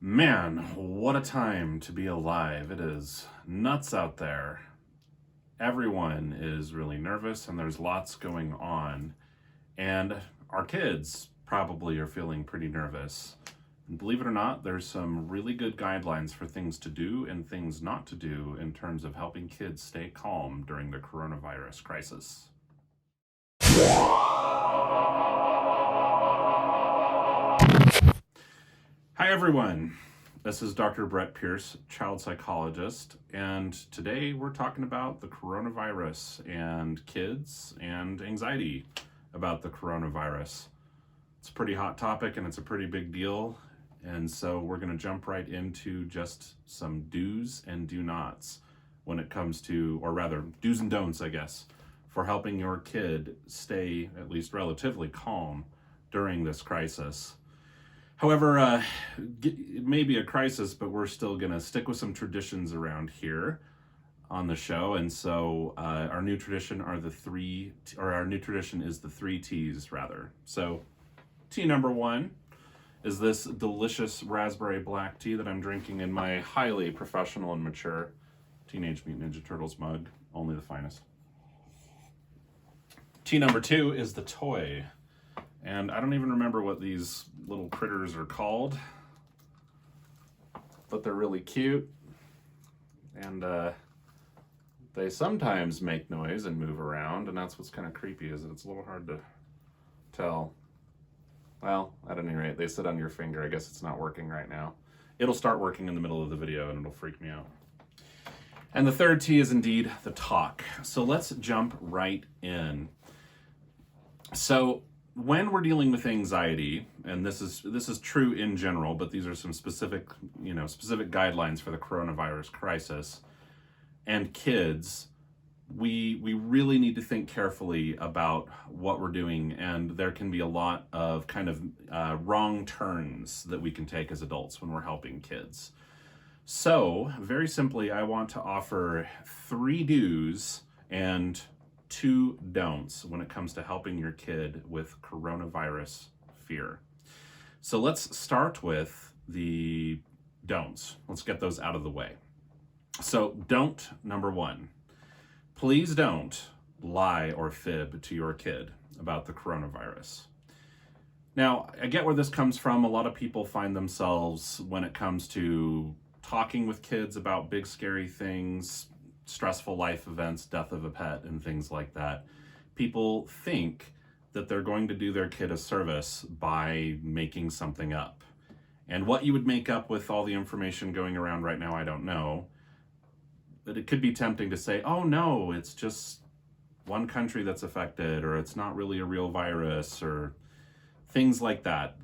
Man, what a time to be alive. It is nuts out there. Everyone is really nervous and there's lots going on. And our kids probably are feeling pretty nervous. And believe it or not, there's some really good guidelines for things to do and things not to do in terms of helping kids stay calm during the coronavirus crisis. Hi everyone, this is Dr. Brett Pierce, child psychologist, and today we're talking about the coronavirus and kids and anxiety about the coronavirus. It's a pretty hot topic and it's a pretty big deal, and so we're going to jump right into just some do's and do nots when it comes to, or rather, do's and don'ts, I guess, for helping your kid stay at least relatively calm during this crisis. However, it may be a crisis, but we're still going to stick with some traditions around here on the show. And so our new tradition is the three T's, rather. So T number one is this delicious raspberry black tea that I'm drinking in my highly professional and mature Teenage Mutant Ninja Turtles mug, only the finest. T number two is the toy. And I don't even remember what these little critters are called, but they're really cute. And they sometimes make noise and move around, and that's what's kind of creepy, is that it's a little hard to tell. Well, at any rate, they sit on your finger. I guess it's not working right now. It'll start working in the middle of the video, and it'll freak me out. And the third T is indeed the talk. So let's jump right in. So when we're dealing with anxiety, and this is true in general, but these are some specific guidelines for the coronavirus crisis, and kids, we really need to think carefully about what we're doing, and there can be a lot of kind of wrong turns that we can take as adults when we're helping kids. So, very simply, I want to offer 3 do's and 2 don'ts when it comes to helping your kid with coronavirus fear. So let's start with the don'ts. Let's get those out of the way. So don't number 1, please don't lie or fib to your kid about the coronavirus. Now, I get where this comes from. A lot of people find themselves, when it comes to talking with kids about big scary things, stressful life events, death of a pet, and things like that, people think that they're going to do their kid a service by making something up. And what you would make up with all the information going around right now, I don't know. But it could be tempting to say, oh no, it's just one country that's affected, or it's not really a real virus, or things like that.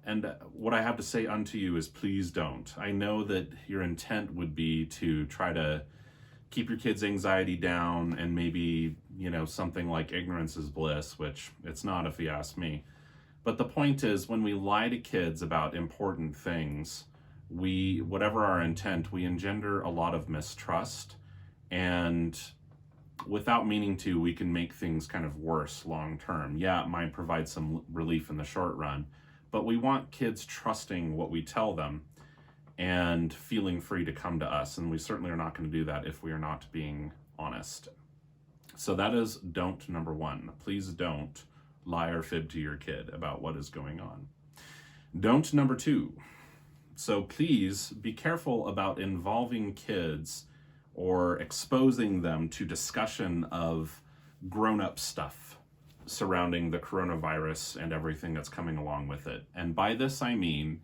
And what I have to say unto you is, please don't. I know that your intent would be to try to keep your kids' anxiety down, and maybe, something like ignorance is bliss, which it's not if you ask me. But the point is, when we lie to kids about important things, whatever our intent, we engender a lot of mistrust, and without meaning to, we can make things kind of worse long term. Yeah, it might provide some relief in the short run, but we want kids trusting what we tell them and feeling free to come to us. And we certainly are not going to do that if we are not being honest. So that is don't number 1. Please don't lie or fib to your kid about what is going on. Don't number 2. So please be careful about involving kids or exposing them to discussion of grown-up stuff surrounding the coronavirus and everything that's coming along with it. And by this I mean,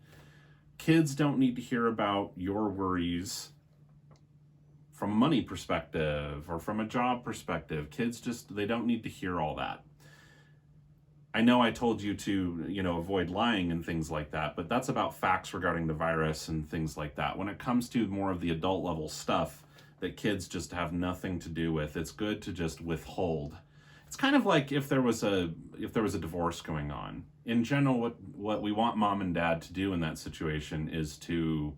kids don't need to hear about your worries from a money perspective or from a job perspective. Kids they don't need to hear all that. I know I told you to, avoid lying and things like that, but that's about facts regarding the virus and things like that. When it comes to more of the adult level stuff that kids just have nothing to do with, it's good to just withhold. It's kind of like if there was a divorce going on. In general, what we want mom and dad to do in that situation is to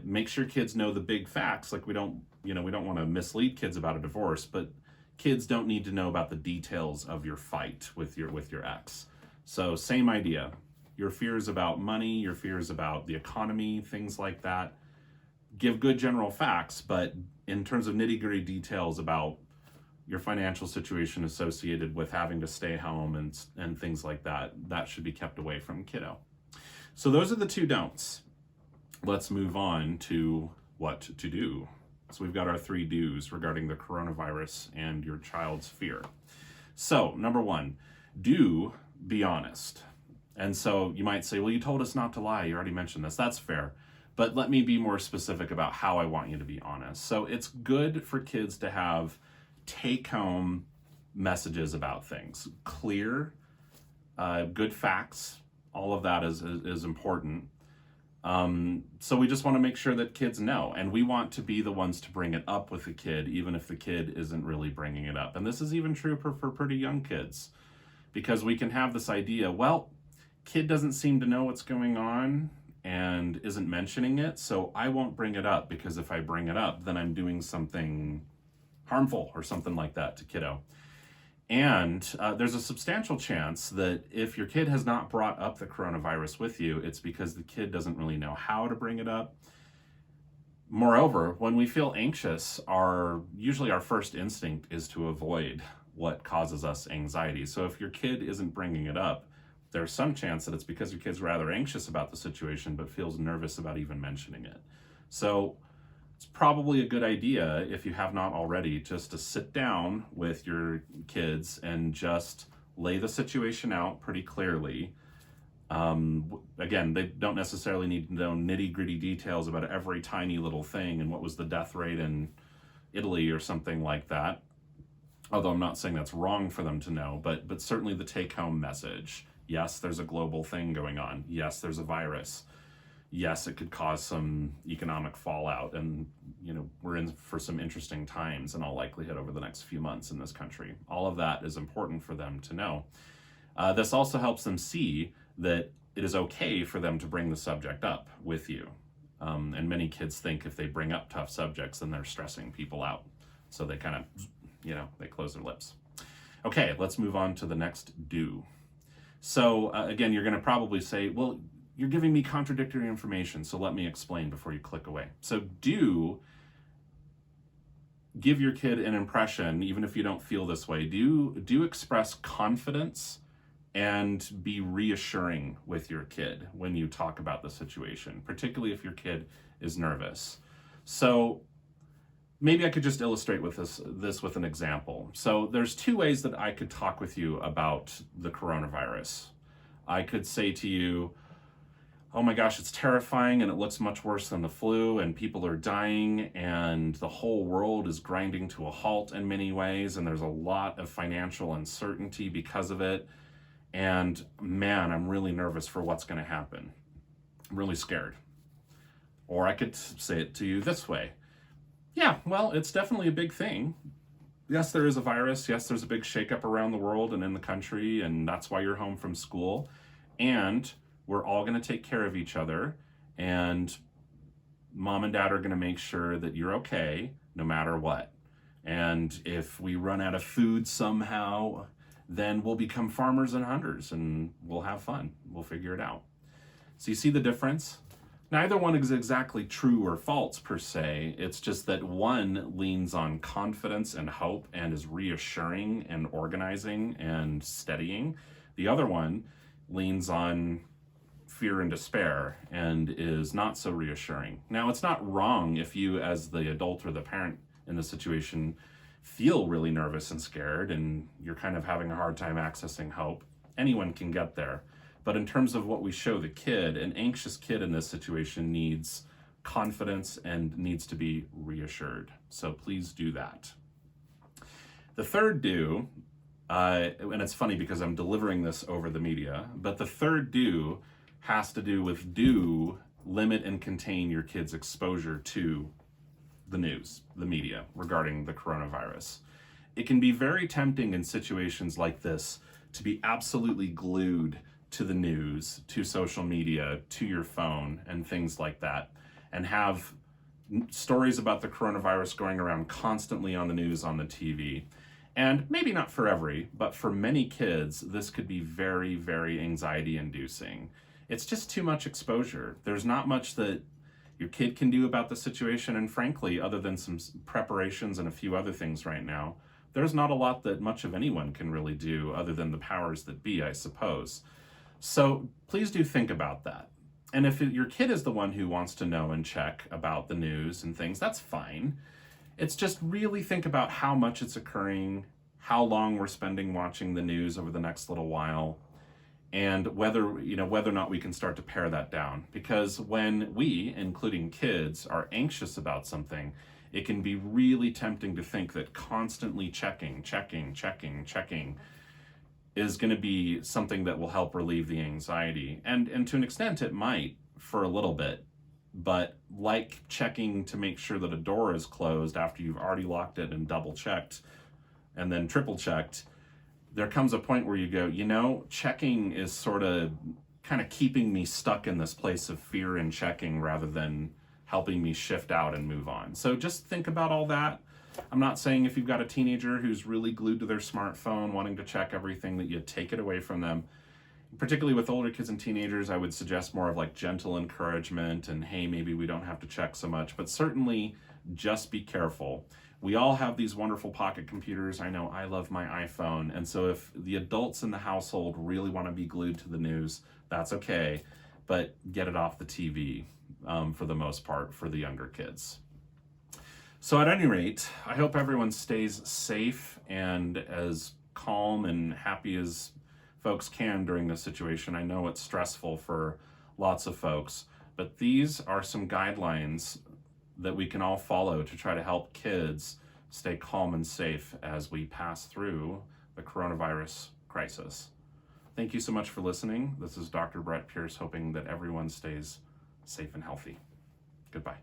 make sure kids know the big facts. Like we don't want to mislead kids about a divorce, but kids don't need to know about the details of your fight with your ex. So same idea. your fears about money, your fears about the economy, things like that. Give good general facts, but in terms of nitty-gritty details about your financial situation associated with having to stay home and things like that, that should be kept away from kiddo. So those are the two don'ts. Let's move on to what to do. So we've got our 3 do's regarding the coronavirus and your child's fear. So number 1, do be honest. And so you might say, well, you told us not to lie. You already mentioned this. That's fair. But let me be more specific about how I want you to be honest. So it's good for kids to have take-home messages about things. Clear, good facts. All of that is important. So we just want to make sure that kids know, and we want to be the ones to bring it up with the kid, even if the kid isn't really bringing it up. And this is even true for pretty young kids, because we can have this idea, well, kid doesn't seem to know what's going on and isn't mentioning it, so I won't bring it up, because if I bring it up, then I'm doing something harmful or something like that to kiddo. And there's a substantial chance that if your kid has not brought up the coronavirus with you, it's because the kid doesn't really know how to bring it up. Moreover, when we feel anxious, usually our first instinct is to avoid what causes us anxiety. So if your kid isn't bringing it up, there's some chance that it's because your kid's rather anxious about the situation but feels nervous about even mentioning it. So it's probably a good idea, if you have not already, just to sit down with your kids and just lay the situation out pretty clearly. Again, they don't necessarily need to know nitty-gritty details about every tiny little thing and what was the death rate in Italy or something like that. Although I'm not saying that's wrong for them to know, but certainly the take-home message. Yes, there's a global thing going on. Yes, there's a virus. Yes, it could cause some economic fallout, and we're in for some interesting times in all likelihood over the next few months in this country. All of that is important for them to know. This also helps them see that it is okay for them to bring the subject up with you. And many kids think if they bring up tough subjects, then they're stressing people out. So they kind of, they close their lips. Okay, let's move on to the next do. So again, you're going to probably say, well, you're giving me contradictory information, so let me explain before you click away. So do give your kid an impression, even if you don't feel this way. Do express confidence and be reassuring with your kid when you talk about the situation, particularly if your kid is nervous. So maybe I could just illustrate with this with an example. So there's 2 ways that I could talk with you about the coronavirus. I could say to you, oh my gosh, it's terrifying and it looks much worse than the flu and people are dying and the whole world is grinding to a halt in many ways and there's a lot of financial uncertainty because of it. And man, I'm really nervous for what's going to happen. I'm really scared. Or I could say it to you this way. Yeah, well, it's definitely a big thing. Yes, there is a virus. Yes, there's a big shakeup around the world and in the country, and that's why you're home from school. And we're all going to take care of each other, and mom and dad are going to make sure that you're okay no matter what. And if we run out of food somehow, then we'll become farmers and hunters and we'll have fun. We'll figure it out. So you see the difference? Neither one is exactly true or false per se. It's just that one leans on confidence and hope and is reassuring and organizing and steadying. The other one leans on fear and despair and is not so reassuring. Now, it's not wrong if you, as the adult or the parent in the situation, feel really nervous and scared and you're kind of having a hard time accessing hope. Anyone can get there. But in terms of what we show the kid, an anxious kid in this situation needs confidence and needs to be reassured. So please do that. The third do, and it's funny because I'm delivering this over the media, but the third do has to do with limit and contain your kid's exposure to the news, the media, regarding the coronavirus. It can be very tempting in situations like this to be absolutely glued to the news, to social media, to your phone, and things like that, and have stories about the coronavirus going around constantly on the news, on the TV. And maybe not for every, but for many kids, this could be very, very anxiety-inducing. it's just too much exposure. There's not much that your kid can do about the situation, and frankly, other than some preparations and a few other things right now, there's not a lot that much of anyone can really do other than the powers that be, I suppose. So please do think about that. And if your kid is the one who wants to know and check about the news and things, that's fine. It's just really think about how much it's occurring, how long we're spending watching the news over the next little while, and whether or not we can start to pare that down. Because when we, including kids, are anxious about something, it can be really tempting to think that constantly checking is going to be something that will help relieve the anxiety. And to an extent, it might for a little bit. But like checking to make sure that a door is closed after you've already locked it and double checked and then triple checked, there comes a point where you go, checking is sort of kind of keeping me stuck in this place of fear and checking rather than helping me shift out and move on. So just think about all that. I'm not saying if you've got a teenager who's really glued to their smartphone, wanting to check everything, that you take it away from them. Particularly with older kids and teenagers, I would suggest more of like gentle encouragement and, hey, maybe we don't have to check so much, but certainly just be careful. We all have these wonderful pocket computers. I know I love my iPhone. And so if the adults in the household really want to be glued to the news, that's okay, but get it off the TV for the most part for the younger kids. So at any rate, I hope everyone stays safe and as calm and happy as folks can during this situation. I know it's stressful for lots of folks, but these are some guidelines that we can all follow to try to help kids stay calm and safe as we pass through the coronavirus crisis. Thank you so much for listening. This is Dr. Brett Pierce, hoping that everyone stays safe and healthy. Goodbye.